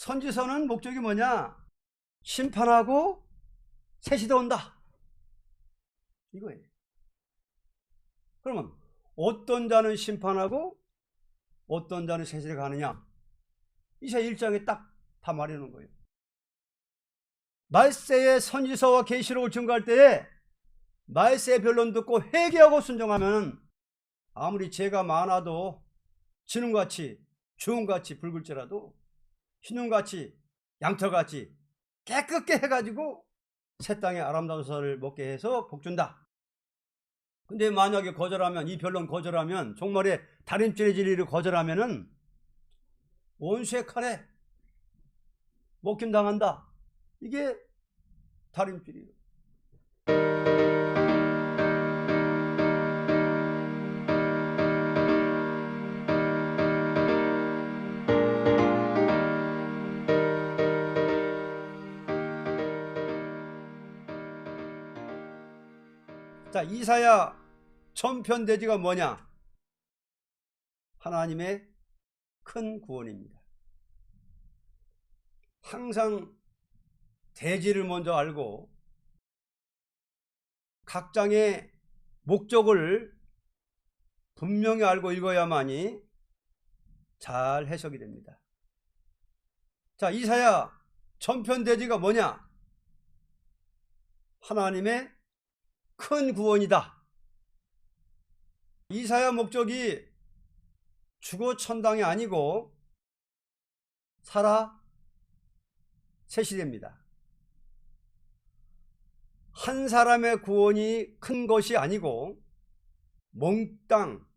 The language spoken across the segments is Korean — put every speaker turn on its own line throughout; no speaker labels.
선지서는 목적이 뭐냐? 심판하고 새 시대 온다, 이거예요. 그러면 어떤 자는 심판하고 어떤 자는 새 시대 가느냐? 이사야 1장에 딱 다 말해놓은 거예요. 말세의 선지서와 계시록을 증거할 때에 말세의 변론 듣고 회개하고 순종하면 아무리 죄가 많아도 진웅같이 주홍같이 붉을지라도 흰눈같이 양털같이 깨끗게 해가지고 새 땅의 아름다운 쌀을 먹게 해서 복준다. 근데 만약에 거절하면, 이 변론 거절하면, 종말에 다림질의 진리를 거절하면은 원수의 칼에 먹힘당한다. 이게 다림질이에요. 자, 이사야 전편대지가 뭐냐? 하나님의 큰 구원입니다. 항상 대지를 먼저 알고 각 장의 목적을 분명히 알고 읽어야만이 잘 해석이 됩니다. 자, 이사야 전편대지가 뭐냐? 하나님의 큰 구원이다. 이사야 목적이 주거 천당이 아니고 살아 새 시대입니다. 한 사람의 구원이 큰 것이 아니고 몽땅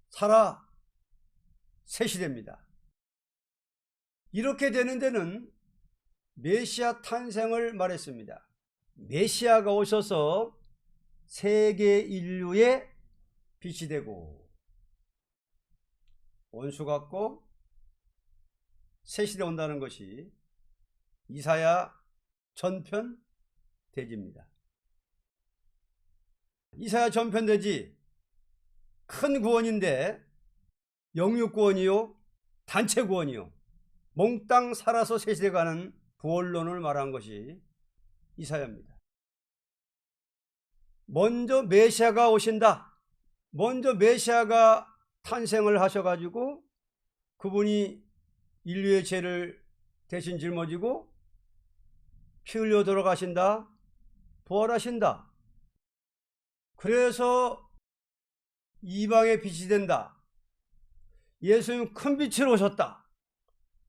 살아 새 시대입니다. 이렇게 되는 데는 메시아 탄생을 말했습니다. 메시아가 오셔서 세계 인류의 빛이 되고 원수 같고 새 시대 온다는 것이 이사야 전편 대지입니다. 이사야 전편 대지 큰 구원인데 영육 구원이요, 단체 구원이요, 몽땅 살아서 새 시대 가는 부활론을 말한 것이 이사야입니다. 먼저 메시아가 오신다. 먼저 메시아가 탄생을 하셔가지고 그분이 인류의 죄를 대신 짊어지고 피 흘려 돌아가신다, 부활하신다. 그래서 이방의 빛이 된다. 예수님 큰 빛으로 오셨다.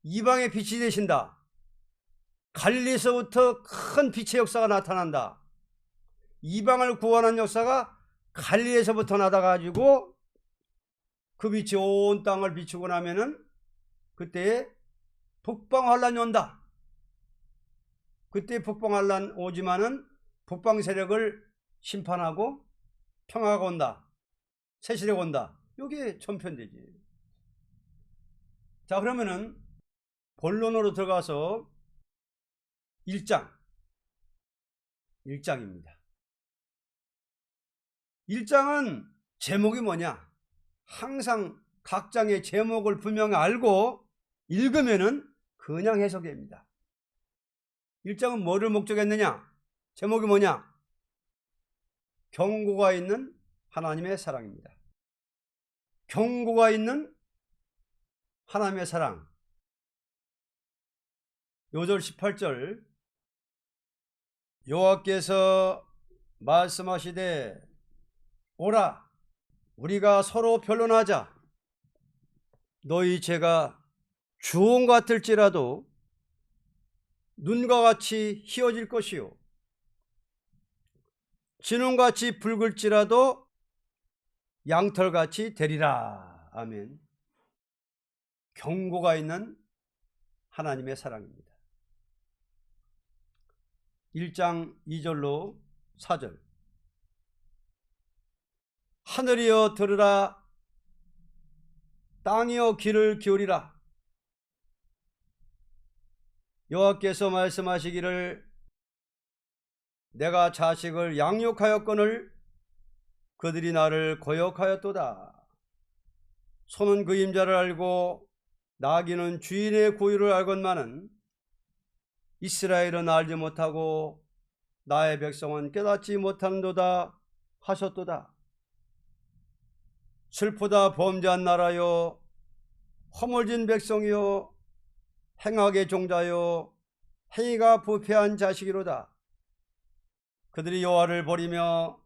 이방의 빛이 되신다. 갈릴리에서부터 큰 빛의 역사가 나타난다. 이방을 구원한 역사가 갈릴리에서부터 나다가지고 그 빛이 온 땅을 비추고 나면은 그때에 북방환란이 온다. 그때 북방환란 오지만은 북방 세력을 심판하고 평화가 온다. 새 시대가 온다. 이게 전편되지. 자, 그러면은 본론으로 들어가서 1장입니다. 1장은 제목이 뭐냐? 항상 각 장의 제목을 분명히 알고 읽으면은 그냥 해석됩니다. 1장은 뭐를 목적했느냐? 제목이 뭐냐? 경고가 있는 하나님의 사랑입니다. 경고가 있는 하나님의 사랑. 요절 18절 여호와께서 말씀하시되 오라 우리가 서로 변론하자. 너희 죄가 주홍 같을지라도 눈과 같이 희어질 것이요 진홍같이 붉을지라도 양털같이 되리라. 아멘. 경고가 있는 하나님의 사랑입니다. 1장 2절로 4절 하늘이여 들으라 땅이여 귀를 기울이라. 여호와께서 말씀하시기를 내가 자식을 양육하였거늘 그들이 나를 거역하였도다. 손은 그 임자를 알고 나귀는 주인의 고유를 알건만은 이스라엘은 알지 못하고 나의 백성은 깨닫지 못하는도다 하셨도다. 슬프다 범죄한 나라요, 허물진 백성이요, 행악의 종자요, 행위가 부패한 자식이로다. 그들이 여호와를 버리며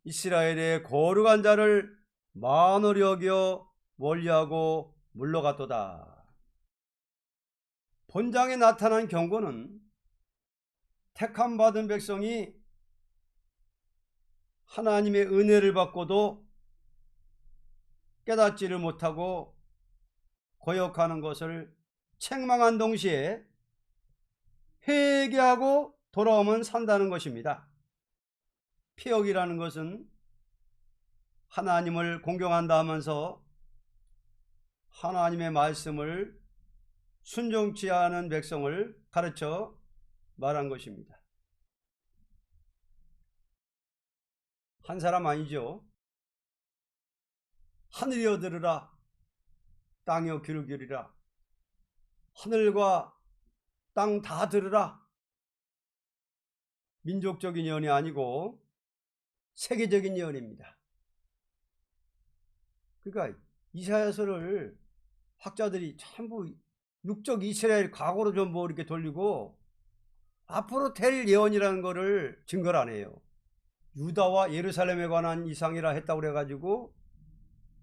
이스라엘의 거룩한 자를 만홀히 여겨 멀리하고 물러갔도다. 본장에 나타난 경고는 택함 받은 백성이 하나님의 은혜를 받고도 깨닫지를 못하고 거역하는 것을 책망한 동시에 회개하고 돌아오면 산다는 것입니다. 피역이라는 것은 하나님을 공경한다 하면서 하나님의 말씀을 순종치 않은 백성을 가르쳐 말한 것입니다. 한 사람 아니죠. 하늘이여 들으라, 땅이여 귀를 기울이라. 하늘과 땅 다 들으라. 민족적인 예언이 아니고 세계적인 예언입니다. 그러니까 이사야서를 학자들이 전부 육적 이스라엘 과거로 전부 이렇게 돌리고 앞으로 될 예언이라는 것을 증거를 안 해요. 유다와 예루살렘에 관한 이상이라 했다고 그래가지고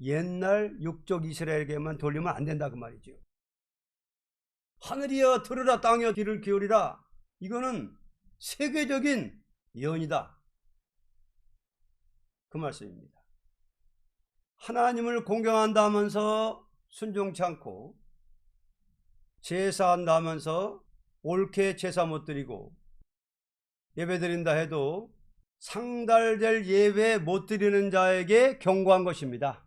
옛날 육적 이스라엘에게만 돌리면 안 된다 그 말이죠. 하늘이여 들으라, 땅이여 귀를 기울이라. 이거는 세계적인 예언이다 그 말씀입니다. 하나님을 공경한다 하면서 순종치 않고, 제사한다 하면서 옳게 제사 못 드리고, 예배 드린다 해도 상달될 예배 못 드리는 자에게 경고한 것입니다.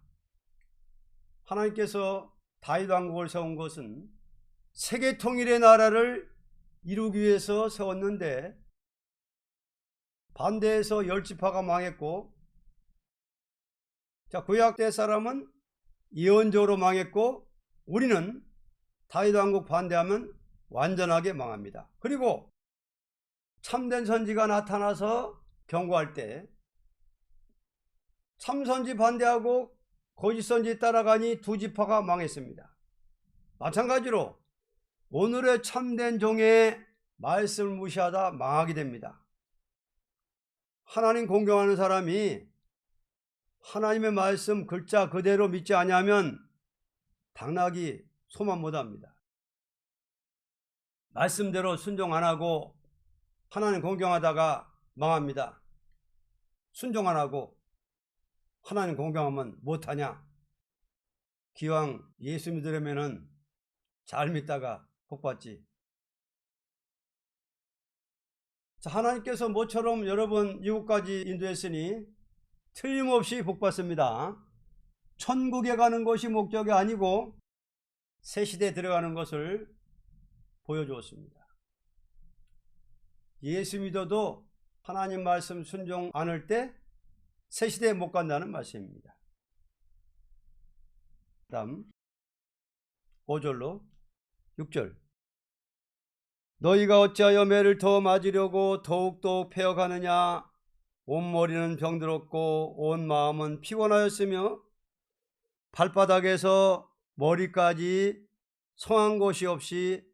하나님께서 다윗 왕국을 세운 것은 세계 통일의 나라를 이루기 위해서 세웠는데 반대해서 열지파가 망했고, 자, 구약 때 사람은 예언적으로 망했고, 우리는 다윗 왕국 반대하면 완전하게 망합니다. 그리고 참된 선지가 나타나서 경고할 때 참선지 반대하고 거짓 선지 따라가니 두 지파가 망했습니다. 마찬가지로 오늘의 참된 종의 말씀을 무시하다 망하게 됩니다. 하나님 공경하는 사람이 하나님의 말씀 글자 그대로 믿지 아니하면 당나귀 소만 못합니다. 말씀대로 순종 안 하고 하나님 공경하다가 망합니다. 순종 안 하고 하나님 공경하면 못하냐? 기왕 예수 믿으려면 잘 믿다가 복받지. 자, 하나님께서 모처럼 여러분 이곳까지 인도했으니 틀림없이 복받습니다. 천국에 가는 것이 목적이 아니고 새 시대에 들어가는 것을 보여주었습니다. 예수 믿어도 하나님 말씀 순종 않을 때 새 시대에 못 간다는 말씀입니다. 다음 5절로 6절. 너희가 어찌하여 매를 더 맞으려고 더욱더 패어가느냐? 온 머리는 병들었고 온 마음은 피곤하였으며 발바닥에서 머리까지 성한 곳이 없이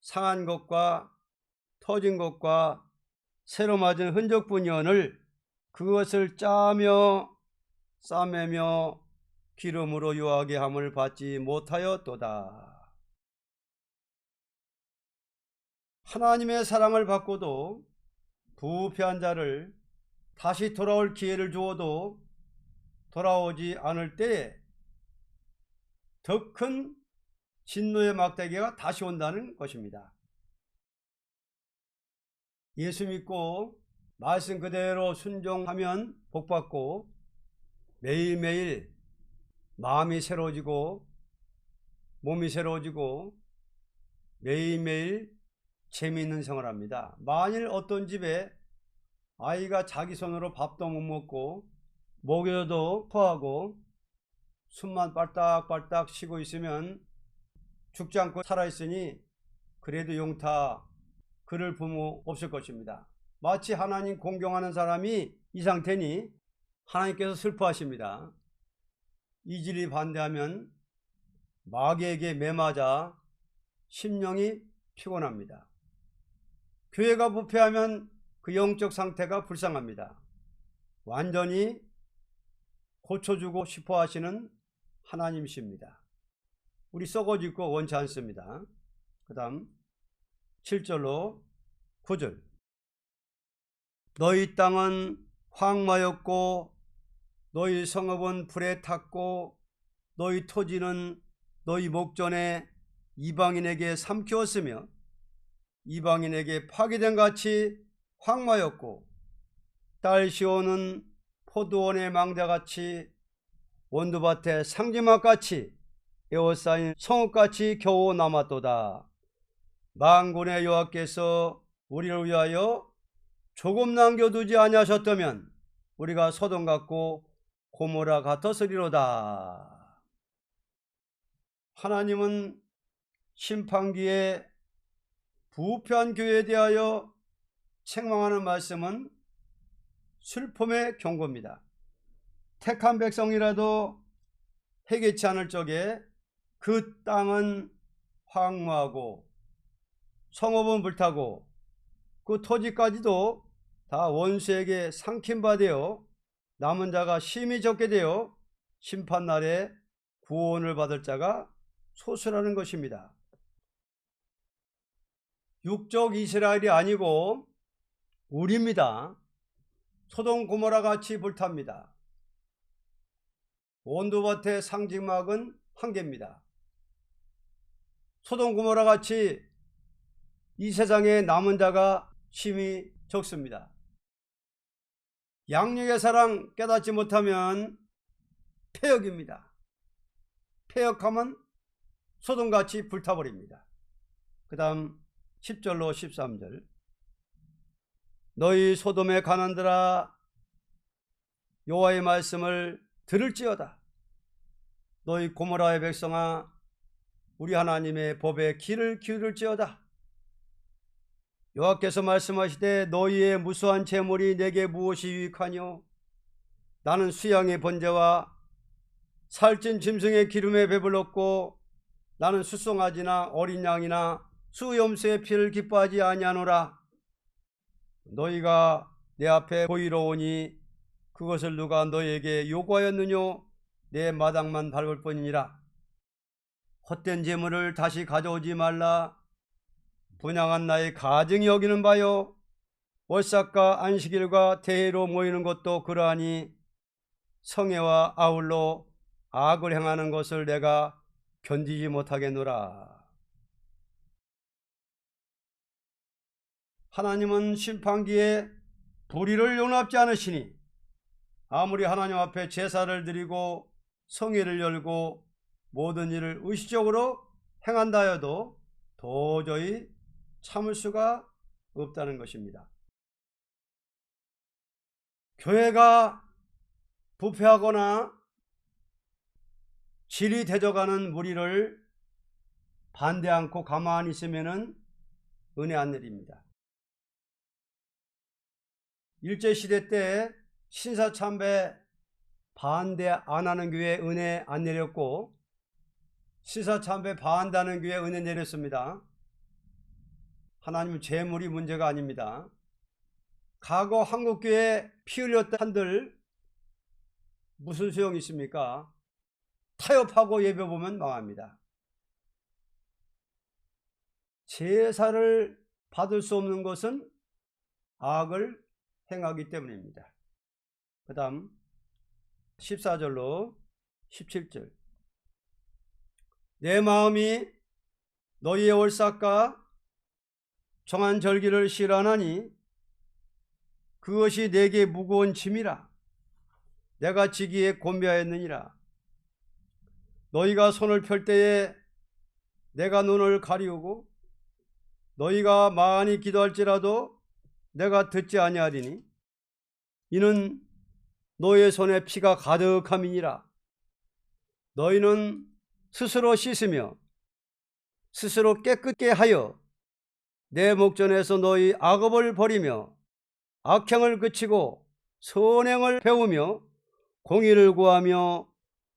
상한 것과 터진 것과 새로 맞은 흔적뿐이오늘 그것을 짜며 싸매며 기름으로 유하게 함을 받지 못하였도다. 하나님의 사랑을 받고도 부패한 자를 다시 돌아올 기회를 주어도 돌아오지 않을 때에 더 큰 진노의 막대기가 다시 온다는 것입니다. 예수 믿고 말씀 그대로 순종하면 복받고 매일매일 마음이 새로워지고 몸이 새로워지고 매일매일 재미있는 생활합니다. 만일 어떤 집에 아이가 자기 손으로 밥도 못 먹고 먹여도 토하고 숨만 빨딱빨딱 쉬고 있으면 죽지 않고 살아있으니 그래도 용타 그를 부모 없을 것입니다. 마치 하나님 공경하는 사람이 이 상태니 하나님께서 슬퍼하십니다. 이질이 반대하면 마귀에게 매맞아 심령이 피곤합니다. 교회가 부패하면 그 영적 상태가 불쌍합니다. 완전히 고쳐주고 싶어 하시는 하나님이십니다. 우리 썩어지고 원치 않습니다. 그 다음 7절로 9절. 너희 땅은 황마였고 너희 성읍은 불에 탔고 너희 토지는 너희 목전에 이방인에게 삼키웠으며 이방인에게 파괴된 같이 황마였고 딸 시온은 포도원의 망대같이 원두밭의 상지막같이 에워싸인 성읍같이 겨우 남았도다. 만군의 여호와께서 우리를 위하여 조금 남겨두지 아니하셨다면 우리가 소돔 같고 고모라 같았으리로다. 하나님은 심판기에 부패한 교회에 대하여 책망하는 말씀은 슬픔의 경고입니다. 택한 백성이라도 회개치 않을 적에 그 땅은 황무하고 성읍은 불타고 그 토지까지도 다 원수에게 삼킨 바 되어 남은 자가 심히 적게 되어 심판날에 구원을 받을 자가 소수라는 것입니다. 육적 이스라엘이 아니고 우리입니다. 소돔 고모라 같이 불탑니다. 원두밭의 상징막은 한 개입니다. 소돔 고모라 같이 이 세상에 남은 자가 심히 적습니다. 양육의 사랑 깨닫지 못하면 폐역입니다. 폐역하면 소돔같이 불타버립니다. 그 다음 10절로 13절. 너희 소돔의 가난들아 여호와의 말씀을 들을지어다. 너희 고모라의 백성아 우리 하나님의 법에 귀를 기울일지어다. 여호와께서 말씀하시되 너희의 무수한 재물이 내게 무엇이 유익하뇨? 나는 수양의 번제와 살찐 짐승의 기름에 배불렀고 나는 숫송아지나 어린 양이나 수염새의 피를 기뻐하지 아니하노라. 너희가 내 앞에 보이러 오니 그것을 누가 너희에게 요구하였느뇨? 내 마당만 밟을 뿐이니라. 헛된 재물을 다시 가져오지 말라. 분양한 나의 가증이 여기는 바요. 월삭과 안식일과 대회로 모이는 것도 그러하니 성회와 아울러 악을 행하는 것을 내가 견디지 못하겠노라. 하나님은 심판기에 불의를 용납지 않으시니 아무리 하나님 앞에 제사를 드리고 성회를 열고 모든 일을 의식적으로 행한다 해도 도저히 참을 수가 없다는 것입니다. 교회가 부패하거나 질이 되져가는 무리를 반대 않고 가만히 있으면 은혜 안 내립니다. 일제시대 때 신사참배 반대 안 하는 교회에 은혜 안 내렸고 신사참배 반대하는 교회에 은혜 내렸습니다. 하나님은 재물이 문제가 아닙니다. 과거 한국교회 피 흘렸던 한들 무슨 소용이 있습니까? 타협하고 예배 보면 망합니다. 제사를 받을 수 없는 것은 악을 행하기 때문입니다. 그 다음 14절로 17절. 내 마음이 너희의 월삭과 정한 절기를 싫어하나니 그것이 내게 무거운 짐이라. 내가 지기에 곤비하였느니라. 너희가 손을 펼 때에 내가 눈을 가리우고 너희가 많이 기도할지라도 내가 듣지 아니하리니 이는 너희의 손에 피가 가득함이니라. 너희는 스스로 씻으며 스스로 깨끗게 하여 내 목전에서 너희 악업을 버리며 악행을 그치고 선행을 배우며 공의를 구하며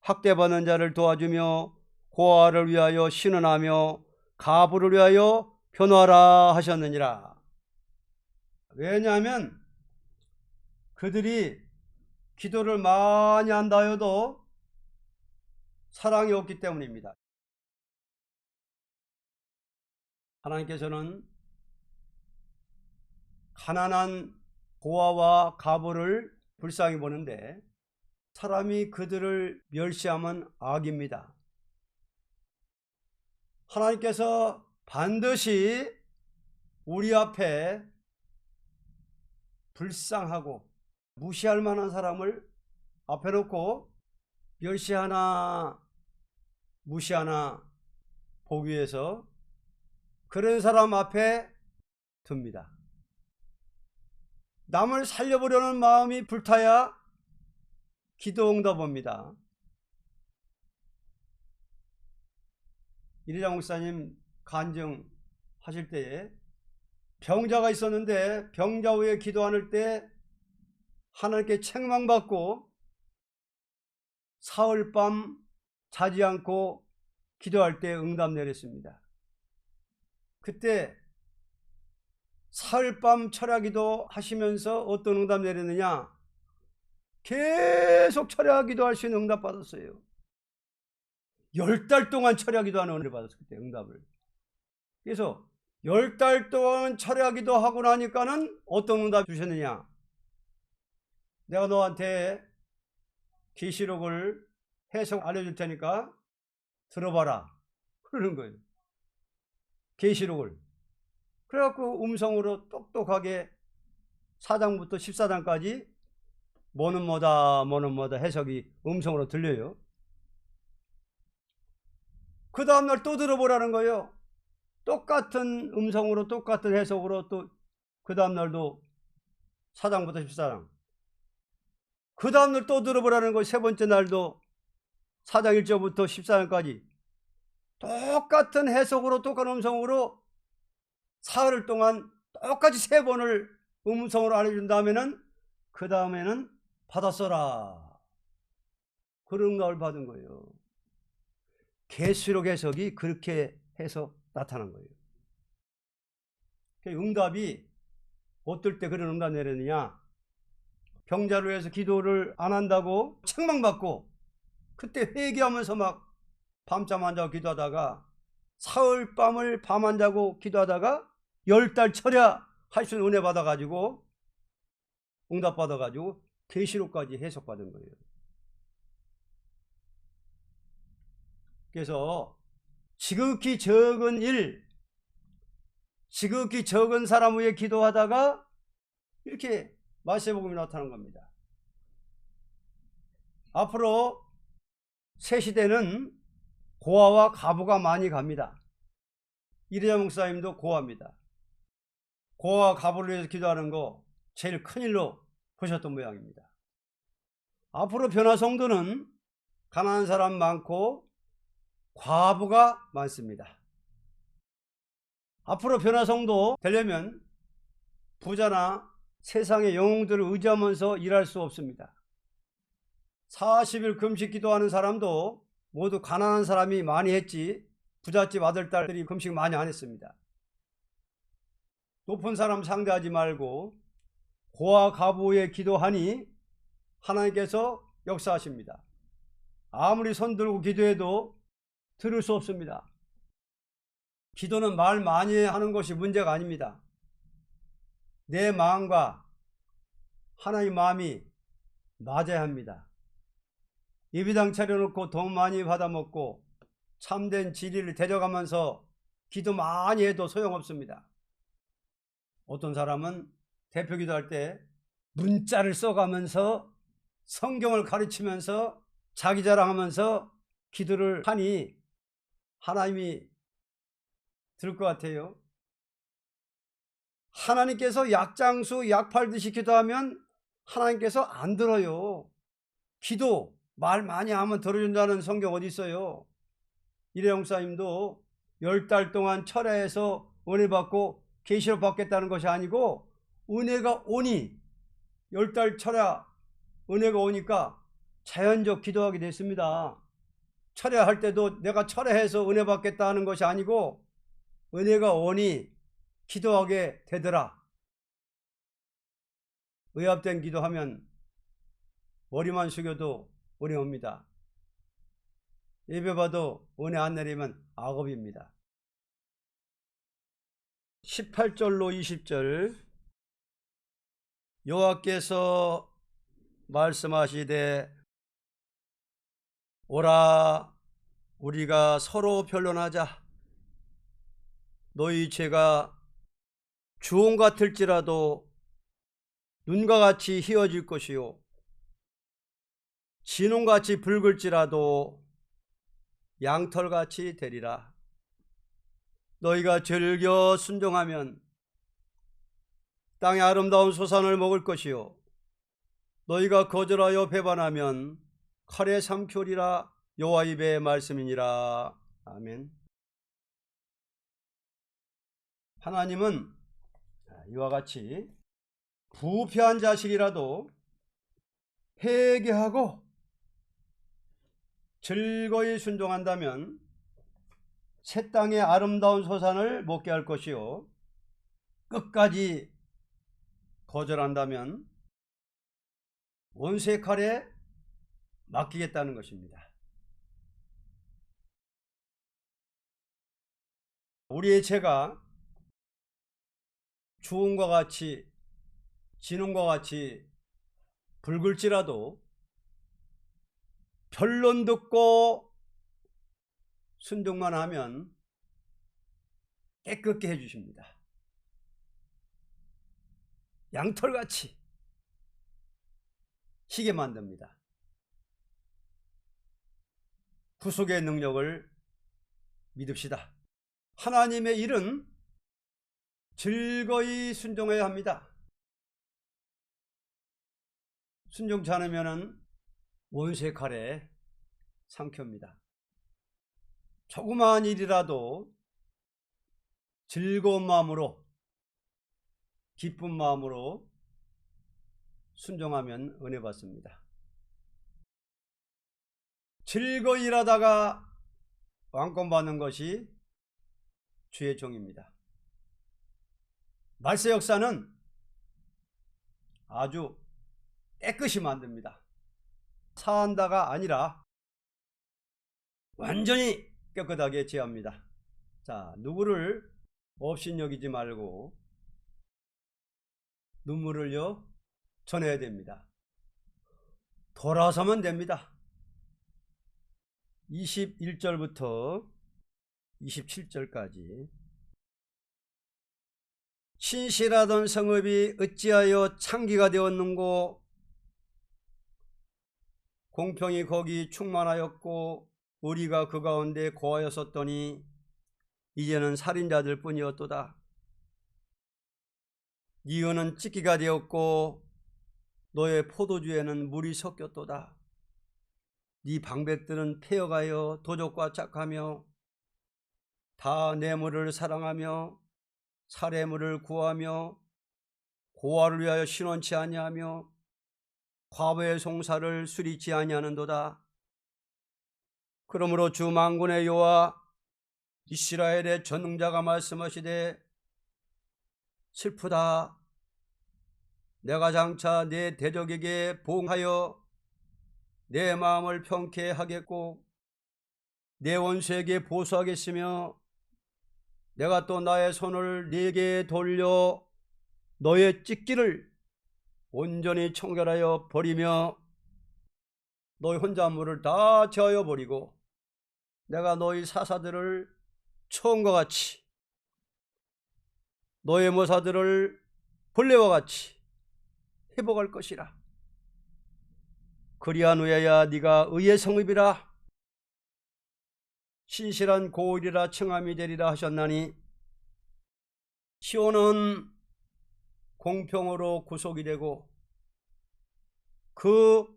학대받는 자를 도와주며 고아를 위하여 신원하며 가부를 위하여 변호하라 하셨느니라. 왜냐하면 그들이 기도를 많이 한다 해도 사랑이 없기 때문입니다. 하나님께서는 가난한 고아와 가부를 불쌍히 보는데 사람이 그들을 멸시하면 악입니다. 하나님께서 반드시 우리 앞에 불쌍하고 무시할 만한 사람을 앞에 놓고 멸시하나 무시하나 보기 위해서 그런 사람 앞에 둡니다. 남을 살려보려는 마음이 불타야 기도 응답합니다. 이리장 목사님 간증 하실 때에 병자가 있었는데 병자 위에 기도할 때 하나님께 책망받고 사흘 밤 자지 않고 기도할 때 응답 내렸습니다. 그때 사흘 밤 철야기도 하시면서 어떤 응답 내렸느냐? 계속 철야기도 할 수 있는 응답 받았어요. 10달 동안 철야기도 하는 은혜를 받았어요. 그때 응답을. 그래서 10달 동안 철야기도 하고 나니까는 어떤 응답 주셨느냐? 내가 너한테 계시록을 해석 알려줄 테니까 들어봐라. 그러는 거예요. 계시록을. 그래갖고 음성으로 똑똑하게 4장부터 14장까지 뭐는 뭐다 해석이 음성으로 들려요. 그 다음날 또 들어보라는 거예요. 똑같은 음성으로 똑같은 해석으로 또 그 다음날도 4장부터 14장. 그 다음날 또 들어보라는 거예요. 세 번째 날도 4장 1절부터 14장까지 똑같은 해석으로 똑같은 음성으로 사흘 동안 똑같이 3번을 음성으로 알려준 다음에는 그 다음에는 받았어라. 그런 응답을 받은 거예요. 계시록 해석이 그렇게 해서 나타난 거예요. 응답이 어떨 때 그런 응답 내렸느냐? 병자를 위해서 기도를 안 한다고 책망받고 그때 회개하면서 막 밤잠 안 자고 기도하다가 사흘 밤을 밤 안 자고 기도하다가 10달 철야 할 수 있는 은혜 받아가지고 응답 받아가지고 계시록까지 해석받은 거예요. 그래서 지극히 적은 일, 지극히 적은 사람 위해 기도하다가 이렇게 마세복음이 나타난 겁니다. 앞으로 새 시대는 고아와 가부가 많이 갑니다. 이리자 목사님도 고아입니다. 고아와 가부를 위해서 기도하는 거 제일 큰일로 보셨던 모양입니다. 앞으로 변화 성도는 가난한 사람 많고 과부가 많습니다. 앞으로 변화 성도 되려면 부자나 세상의 영웅들을 의지하면서 일할 수 없습니다. 40일 금식 기도하는 사람도 모두 가난한 사람이 많이 했지 부잣집 아들, 딸들이 금식 많이 안 했습니다. 높은 사람 상대하지 말고 고아 가부에 기도하니 하나님께서 역사하십니다. 아무리 손들고 기도해도 들을 수 없습니다. 기도는 말 많이 하는 것이 문제가 아닙니다. 내 마음과 하나님 마음이 맞아야 합니다. 예비당 차려놓고 돈 많이 받아먹고 참된 진리를 데려가면서 기도 많이 해도 소용없습니다. 어떤 사람은 대표 기도할 때 문자를 써가면서 성경을 가르치면서 자기 자랑하면서 기도를 하니 하나님이 들을 것 같아요. 하나님께서 약장수 약 팔듯이 기도하면 하나님께서 안 들어요. 기도 말 많이 하면 들어준다는 성경 어디 있어요? 이래영 목사님도 10달 동안 철야해서 은혜 받고 계시록 받겠다는 것이 아니고, 은혜가 오니 10달 철야 은혜가 오니까 자연적 기도하게 됐습니다. 철야할 때도 내가 철야해서 은혜 받겠다 하는 것이 아니고 은혜가 오니 기도하게 되더라. 의합된 기도하면 머리만 숙여도 은혜 옵니다. 예배봐도 은혜 안 내리면 악업입니다. 18절로 20절 여호와께서 말씀하시되 오라 우리가 서로 변론하자. 너희 죄가 주홍 같을지라도 눈과 같이 희어질 것이요 진홍같이 붉을지라도 양털같이 되리라. 너희가 즐겨 순종하면 땅의 아름다운 소산을 먹을 것이요 너희가 거절하여 배반하면 칼에 삼키리라. 여호와 입의 말씀이니라. 아멘. 하나님은 이와 같이 부패한 자식이라도 회개하고 즐거이 순종한다면 새 땅의 아름다운 소산을 먹게 할 것이요 끝까지 거절한다면 원수의 칼에 맡기겠다는 것입니다. 우리의 죄가 주홍과 같이 진홍과 같이 붉을지라도 변론 듣고 순종만 하면 깨끗게 해주십니다. 양털같이 희게 만듭니다. 구속의 능력을 믿읍시다. 하나님의 일은 즐거이 순종해야 합니다. 순종치 않으면 원수의 칼에 삼켜옵니다. 조그마한 일이라도 즐거운 마음으로 기쁜 마음으로 순종하면 은혜 받습니다. 즐거이 일하다가 왕권 받는 것이 주의 종입니다. 말세 역사는 아주 깨끗이 만듭니다. 사한다가 아니라 완전히 깨끗하게 제합니다. 자, 누구를 업신여기지 말고 눈물을요 전해야 됩니다. 돌아서면 됩니다. 21절부터 27절까지 신실하던 성읍이 어찌하여 창기가 되었는고 공평이 거기 충만하였고 우리가 그 가운데 고하였었더니 이제는 살인자들 뿐이었도다. 네 은은 찢기가 되었고 너의 포도주에는 물이 섞였도다. 네 방백들은 폐어가여 도적과 짝하며 다 뇌물을 사랑하며 살해물을 구하며 고아를 위하여 신원치 아니하며 과부의 송사를 수리치 아니하는도다. 그러므로 주 만군의 여호와 이스라엘의 전능자가 말씀하시되 슬프다. 내가 장차 내 대적에게 보응하여 내 마음을 평케 하겠고 내 원수에게 보수하겠으며 내가 또 나의 손을 네게 돌려 너의 찢기를 온전히 청결하여 버리며 너희 혼잣물을 다 제하여 버리고 내가 너희 사사들을 처음과 같이 너의 모사들을 벌레와 같이 회복할 것이라. 그리한 후에야 네가 의의 성읍이라 신실한 고을이라 칭함이 되리라 하셨나니 시온은 공평으로 구속이 되고 그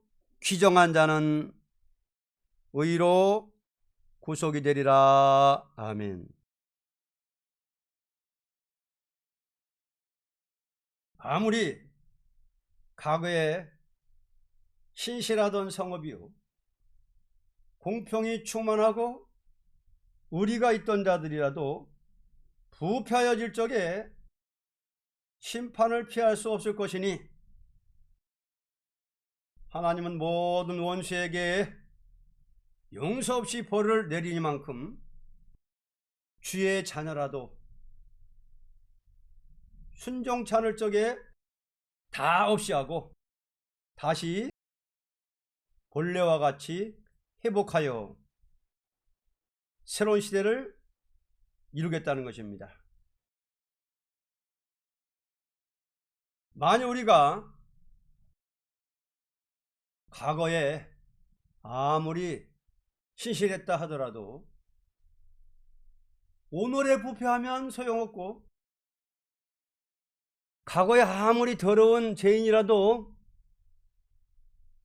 귀정한 자는 의로 구속이 되리라. 아멘. 아무리 과거에 신실하던 성읍이요 공평이 충만하고 의리가 있던 자들이라도 부패하여질 적에 심판을 피할 수 없을 것이니 하나님은 모든 원수에게 용서 없이 벌을 내리니만큼 주의 자녀라도 순종치 않을 적에 다 없이 하고 다시 본래와 같이 회복하여 새로운 시대를 이루겠다는 것입니다. 만약 우리가 과거에 아무리 신실했다 하더라도 오늘에 부패하면 소용없고, 과거에 아무리 더러운 죄인이라도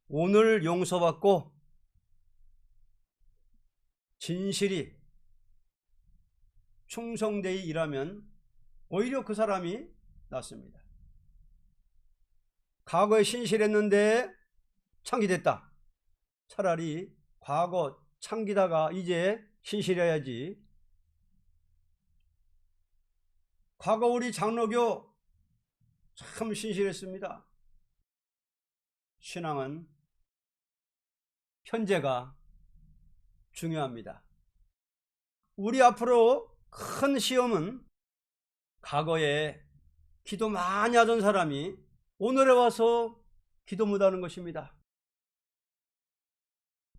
오늘 용서받고 진실이 충성되이 일하면 오히려 그 사람이 낫습니다. 과거에 신실했는데 창기됐다. 차라리 과거 창기다가 이제 신실해야지. 과거 우리 장로교 참 신실했습니다. 신앙은 현재가 중요합니다. 우리 앞으로 큰 시험은 과거에 기도 많이 하던 사람이 오늘에 와서 기도 못하는 것입니다.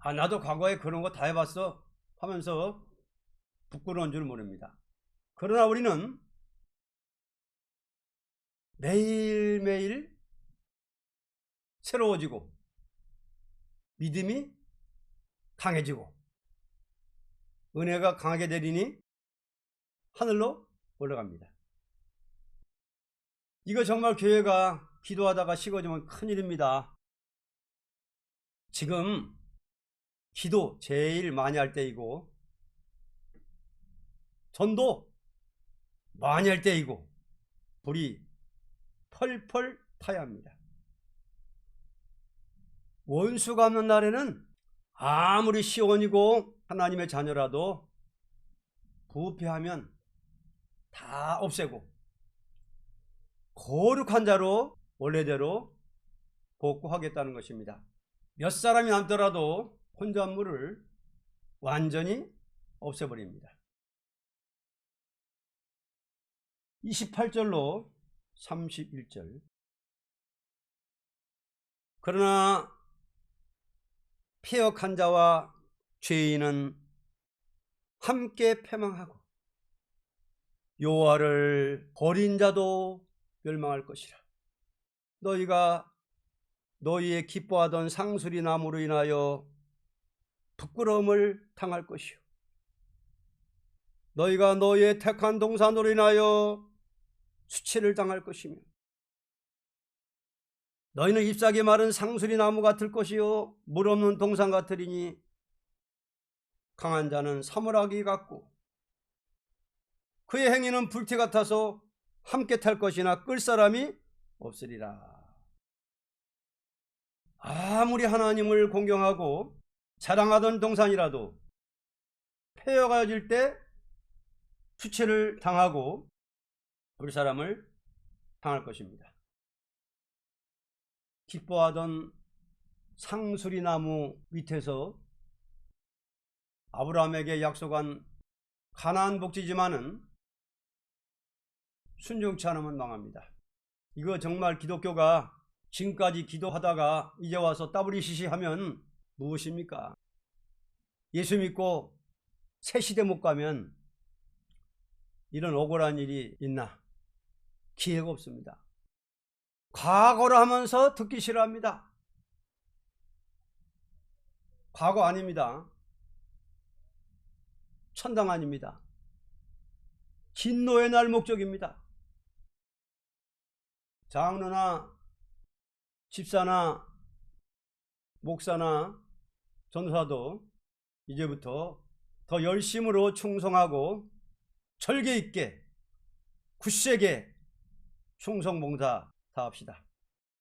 나도 과거에 그런 거 다 해봤어 하면서 부끄러운 줄 모릅니다. 그러나 우리는 매일매일 새로워지고 믿음이 강해지고 은혜가 강하게 내리니 하늘로 올라갑니다. 이거 정말 교회가 기도하다가 식어지면 큰일입니다. 지금 기도 제일 많이 할 때이고 전도 많이 할 때이고 불이 펄펄 타야 합니다. 원수가 없는 날에는 아무리 시온이고 하나님의 자녀라도 부패하면 다 없애고 거룩한 자로 원래대로 복구하겠다는 것입니다. 몇 사람이 남더라도 혼잣물을 완전히 없애버립니다. 28절로 31절. 그러나 패역한 자와 죄인은 함께 패망하고 여호와를 버린 자도 멸망할 것이라. 너희가 너희의 기뻐하던 상수리 나무로 인하여 부끄러움을 당할 것이요 너희가 너희의 택한 동산으로 인하여 수치를 당할 것이며 너희는 잎사귀 마른 상수리 나무 같을 것이요 물 없는 동산 같으리니 강한 자는 사물아기 같고 그의 행위는 불태 같아서 함께 탈 것이나 끌 사람이 없으리라. 아무리 하나님을 공경하고 자랑하던 동산이라도 폐허가질 때 수치를 당하고 그 사람을 당할 것입니다. 기뻐하던 상수리 나무 밑에서 아브라함에게 약속한 가나안 복지지만은 순종치 않으면 망합니다. 이거 정말 기독교가 지금까지 기도하다가 이제 와서 WCC 하면 무엇입니까? 예수 믿고 새 시대 못 가면 이런 억울한 일이 있나? 기회가 없습니다. 과거를 하면서 듣기 싫어합니다. 과거 아닙니다. 천당 아닙니다. 진노의 날 목적입니다. 장로나 집사나 목사나 전사도 이제부터 더 열심으로 충성하고 절개 있게 굳세게 충성봉사 다 합시다.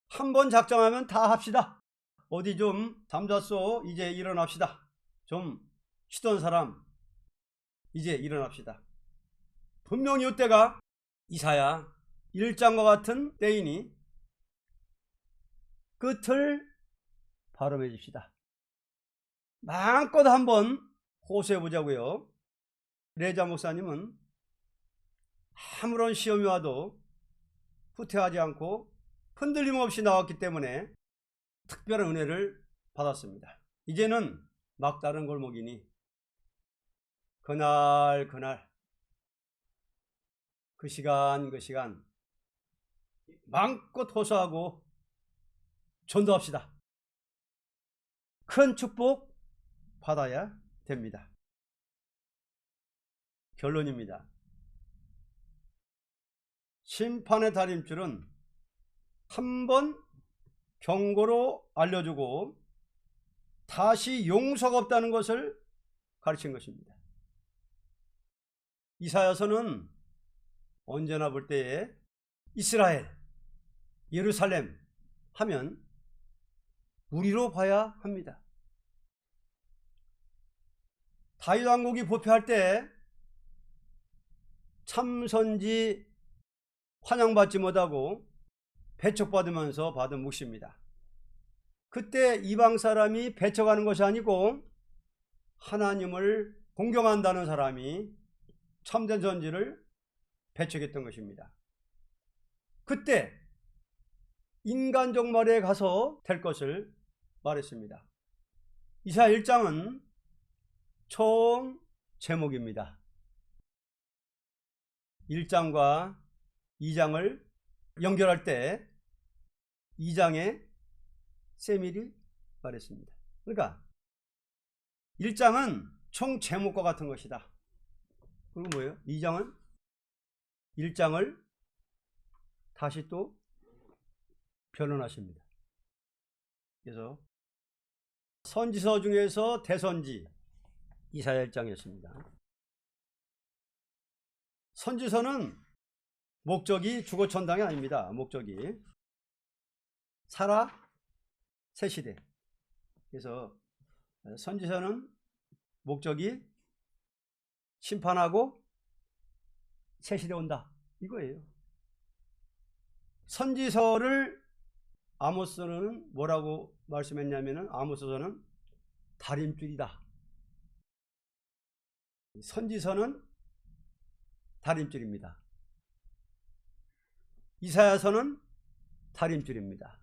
한 번 작정하면 다 합시다. 어디 좀 잠잤어. 이제 일어납시다. 좀 쉬던 사람 이제 일어납시다. 분명히 이때가 이사야 1장과 같은 때이니 끝을 발음해 줍시다. 마음껏 한번 호소해 보자고요. 레자 목사님은 아무런 시험이 와도 후퇴하지 않고 흔들림 없이 나왔기 때문에 특별한 은혜를 받았습니다. 이제는 막다른 골목이니 그날 그 시간 마음껏 호소하고 전도합시다. 큰 축복 받아야 됩니다. 결론입니다. 심판의 다림줄은 한 번 경고로 알려주고 다시 용서가 없다는 것을 가르친 것입니다. 이사야서는 언제나 볼 때에 이스라엘, 예루살렘 하면 우리로 봐야 합니다. 다윗 왕국이 부패할 때 참선지 환영받지 못하고 배척받으면서 받은 몫입니다. 그때 이방 사람이 배척하는 것이 아니고 하나님을 공경한다는 사람이 참된 선지를 배척했던 것입니다. 그때 인간적 말에 가서 될 것을 말했습니다. 이사야 1장은 총 제목입니다. 1장과 2장을 연결할 때 2장에 세밀히 말했습니다. 그러니까 1장은 총 제목과 같은 것이다. 그리고 뭐예요? 2장은 1장을 다시 또 변론하십니다. 그래서 선지서 중에서 대선지 이사야 1장이었습니다. 선지서는 목적이 주거천당이 아닙니다. 목적이 살아 새 시대. 그래서 선지서는 목적이 심판하고 새 시대 온다 이거예요. 선지서를 아모스는 뭐라고 말씀했냐면은 아모스서는 다림줄이다. 선지서는 다림줄입니다. 이사야서는 다림줄입니다.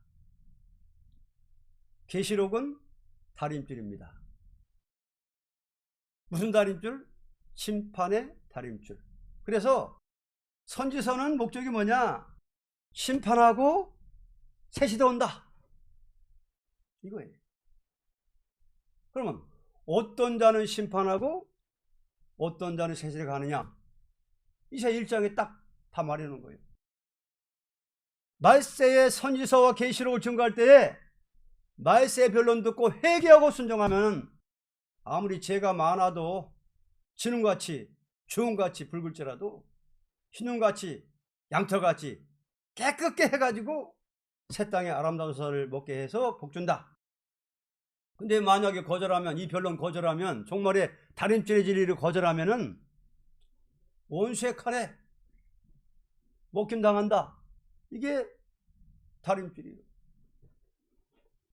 계시록은 다림줄입니다. 무슨 다림줄? 심판의 다림줄. 그래서 선지서는 목적이 뭐냐? 심판하고 새 시대 온다 이거예요. 그러면 어떤 자는 심판하고 어떤 자는 새 시대 가느냐? 이사야 1장에 딱 다 말해놓은 거예요. 말세의 선지서와 계시록을 증거할 때에 말세의 변론 듣고 회개하고 순종하면 아무리 죄가 많아도 진음같이 주홍같이 붉을지라도 흰눈같이 양털같이 깨끗게 해가지고 새 땅의 아름다운 쌀을 먹게 해서 복준다. 근데 만약에 거절하면, 이 변론 거절하면, 종말에 다림줄의 진리를 거절하면은 원수의 칼에 먹힘당한다. 이게 다림줄이에요.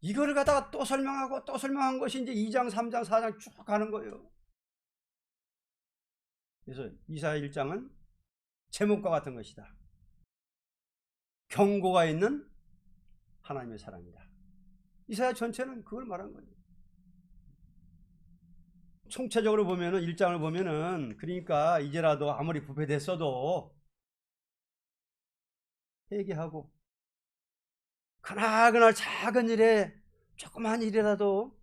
이거를 갖다가 또 설명하고 또 설명한 것이 이제 2장, 3장, 4장 쭉 가는 거예요. 그래서 이사야 1장은 제목과 같은 것이다. 경고가 있는 하나님의 사랑이다. 이사야 전체는 그걸 말한 거예요. 총체적으로 보면은 1장을 보면은 그러니까 이제라도 아무리 부패됐어도 회개하고 그날 작은 일에 조그만 일이라도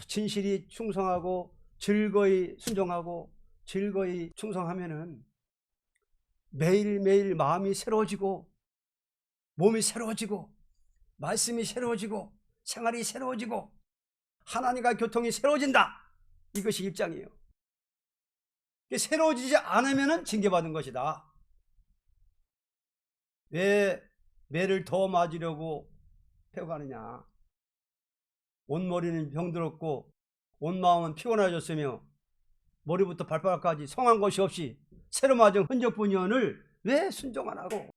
진실이 충성하고 즐거이 순종하고 즐거이 충성하면은 매일매일 마음이 새로워지고 몸이 새로워지고 말씀이 새로워지고 생활이 새로워지고 하나님과 교통이 새로워진다. 이것이 1장이에요. 새로워지지 않으면 징계받은 것이다. 왜 매를 더 맞으려고 태워가느냐. 온머리는 병들었고 온마음은 피곤해졌으며 머리부터 발바닥까지 성한 것이 없이 새로 맞은 흔적뿐이언을 왜 순종 안 하고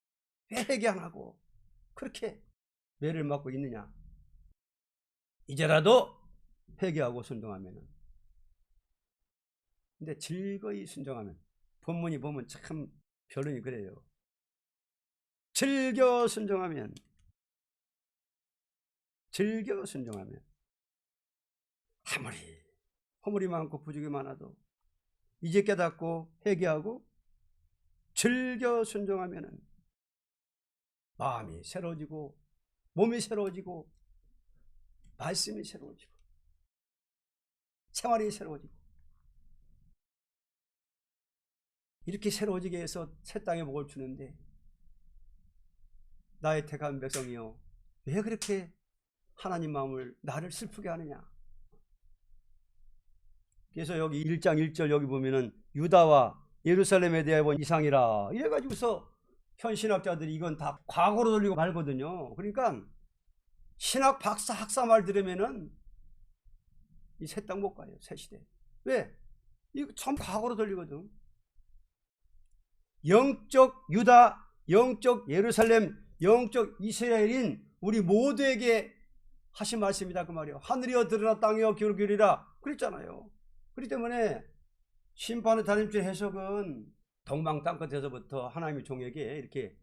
왜 회개 안 하고 그렇게 매를 맞고 있느냐. 이제라도 회개하고 순종하면은. 근데 즐거이 순종하면, 본문이 보면 참 결론이 그래요. 즐겨 순종하면 아무리 허물이 많고 부족이 많아도 이제 깨닫고 회개하고 즐겨 순종하면은 마음이 새로워지고 몸이 새로워지고 말씀이 새로워지고 생활이 새로워지고, 이렇게 새로워지게 해서 새 땅에 복을 주는데 나의 택한 백성이여 왜 그렇게 하나님 마음을 나를 슬프게 하느냐. 그래서 여기 1장 1절 여기 보면은 유다와 예루살렘에 대해 본 이상이라 이래가지고서 현 신학자들이 이건 다 과거로 돌리고 말거든요. 그러니까 신학 박사 학사 말 들으면은 이 새 땅 못 가요. 새 시대. 왜? 이거 참 과거로 돌리거든. 영적 유다, 영적 예루살렘, 영적 이스라엘인 우리 모두에게 하신 말씀이다 그 말이에요. 하늘이여 들으라 땅이여 귀를 기울이라 그랬잖아요. 그렇기 때문에 심판의 단임줄 해석은 동방 땅끝에서부터 하나님의 종에게 이렇게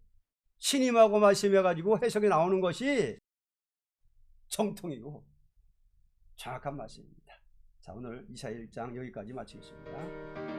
신임하고 말씀해가지고 해석이 나오는 것이 정통이고 정확한 말씀입니다. 자, 오늘 이사야 1장 여기까지 마치겠습니다.